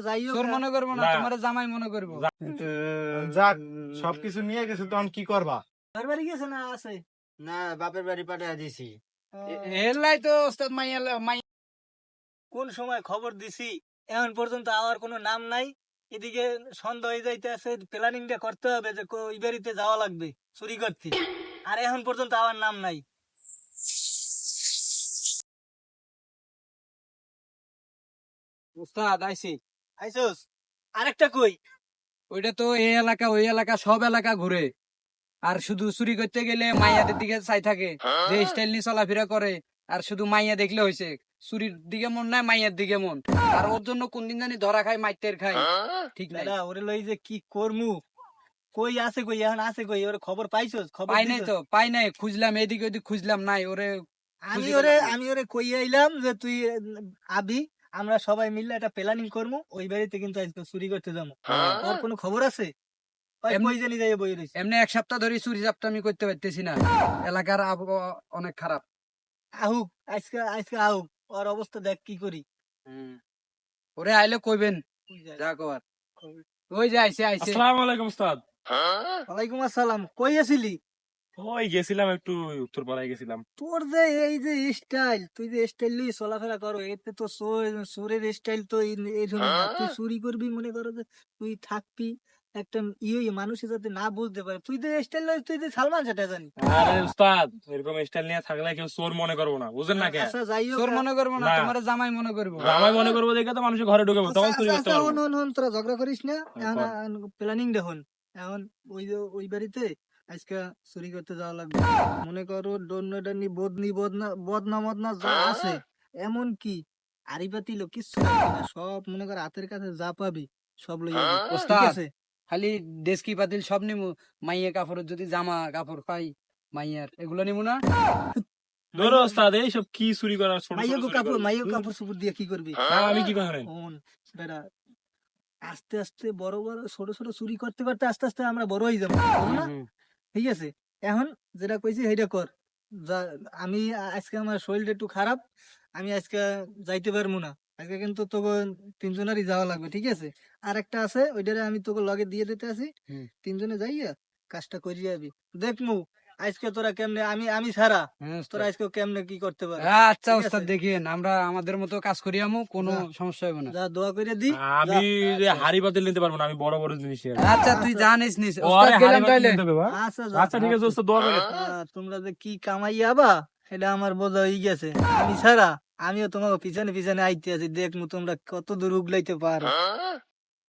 যাই হোক, চোর মনে করবো না, না। তোমার জামাই মনে করবো। যাক, সবকিছু নিয়ে গেছে, তখন কি করবা? ঘর বাড়ি গেছে না আছে? না, বাপের বাড়ি পাঠিয়ে দিছি। এলাই তো ওস্তাদ মাইয়া মাই কোন সময় খবর দিছি এখন পর্যন্ত আওয়ার কোনো নাম নাই। এদিকে সন্ধ্যা হয়ে যাইতে আছে, প্ল্যানিংটা করতে হবে যে ওই বাড়িতে যাওয়া লাগবে চুরি করতে, আর এখন পর্যন্ত আওয়ার নাম নাই। ওস্তাদ আইছি। আইসোস? আরেকটা কই, ওইটা তো এই এলাকা ওই এলাকা সব এলাকা ঘুরে, আর শুধু চুরি করতে গেলে মাইয়াদের দিকে চাই থাকে, যে স্টাইল নিয়ে চলাফেরা করে, আর শুধু মাইয়া দেখলে হয়েছে, চুরির দিকে মন নাই মাইয়ার দিকে মন। আর ওর জন্য কোনদিন জানি ধরা খাই মাইতের খাই, ঠিক নাই। দাদা ওরে লই যে কি করমু, কই আছে কই, এখন আছে কই, ওরে খবর পাইছোস? খবর পাই নাই দিছোস? তো, পাই নাই, খুঁজলাম এদিকে ওদিক খুঁজলাম, নাই ওরে। আমি ওরে কই আইলাম যে তুই আবি, আমরা সবাই মিলে একটা প্ল্যানিং করবো, ওই বাড়িতে কিন্তু আজকে চুরি করতে যাবো। ওর কোনো খবর আছে? ওই কই জানি যাই বই রইছে। এমনি এক সপ্তাহ ধরে চুরি চাপটা আমি করতে পারতেছি না, এলাকার আবহাওয়া অনেক খারাপ। আহুক আজকে আজকে আহুক, ওর অবস্থা দেখ কি করি। ওরে আইলে কইবেন যা কবার। ওই যে আইছে আইছে। আসসালামু আলাইকুম উস্তাদ। ওয়ালাইকুম আসসালাম, কই আছিলি? ওই গেছিলাম একটু উত্তরপাড়ায় গেছিলাম। তোর যে এই যে স্টাইল, তুই যে স্টাইল নিয়ে চলাফেরা করো, এতে তো চোরের স্টাইল তো এইরকম না। তুই চুরি করবি মনে করো যে তুই থাকবি একটা মানুষে যাতে না বুঝতে পারে তুই যে স্টাইল, তুই যে সালমান সেটা জানি। আরে উস্তাদ, এরকম স্টাইল নিয়ে থাকলে কেউ চোর মনে করবো না, বুঝেন না? কে আচ্ছা যাই হোক, চোর মনে করবো না, না। তোমার জামাই মনে করবো। আমায় মনে করবো দেখে তো মানুষের ঘরে ঢুকে তখন চুরি করতে পারবো। হন তোরা ঝগড়া করিস না, কর। এখন প্ল্যানিং দেখুন। এখন ওই যে ওই বাড়িতে আজকে চুরি করতে যাওয়া লাগবে। মনে করো ডন্ডাডানি বদনি বদনা মদনা যা আছে, এমন কি আড়িপাতি লোক কিচ্ছু রাখবি না, সব মনে কর হাতের কাছে যা পাবি সব লই যাবি, ঠিক ওস্তাদ, আছে? খালি ডেস্কি পাতিল সব নিমু, মাইয়া কাপড়ের যদি জামা কাপড় পাই মাইয়ার, এগুলো নিমু না। ধরো উস্তাদ, এইসব কি চুরি করার, ছোট ছোট চুরি করা। মাইয়া কাপড় সুপুর দিয়ে কি করবি? না, আমি কি করেন? শোন বেটা, আস্তে আস্তে বড় বড় ছোট ছোট চুরি করতে করতে আস্তে আস্তে আমরা বড় হয়ে যাবো, বুঝলো না? ঠিক আছে, এখন যেটা কইছি সেইটা কর। আমি আজকে আমার শরীরটা একটু খারাপ, আমি আজকে যাইতে পারবো না। আজকে কিন্তু তোকে তিনজনেরই যাওয়া লাগবে, ঠিক আছে? আর একটা আছে, ওইটারে আমি তোকে লগে দিয়ে দিতে আছি, তিনজনে যাইয়া কাজটা করে যাবি। দেখমু আজকে তোরা কেমনে, আমি ছাড়া তোরা আজকে কেমনে কি করতে পারে। আচ্ছা ঠিক ওস্তাদ, আছে? দেখেন আমরা আমাদের মতো কাজ করি, আমু কোনো যা। সমস্যা হবে না। যা দোয়া করে দি। আমি যে হাড়ি পাতিল নিতে পারবো না, আমি বড় বড় জিনিস নিয়ে আসবো। আচ্ছা তুই জানিস নিস ও, ওস্তাদ, আরে হাড়ি গেলাম পাতিল তাইলে। নিতে হবে বা? আচ্ছা যা। আচ্ছা ঠিক আছে উস্তাদ, দোয়া করে। তোমরা যে কি কামাইয়া বা এটা আমার বোঝা হয়ে গেছে। আমি ছাড়া আমিও তোমাকে পিছনে পিছনে আইতে আছি, দেখমু তোমরা কত দূর উগলাইতে পারো।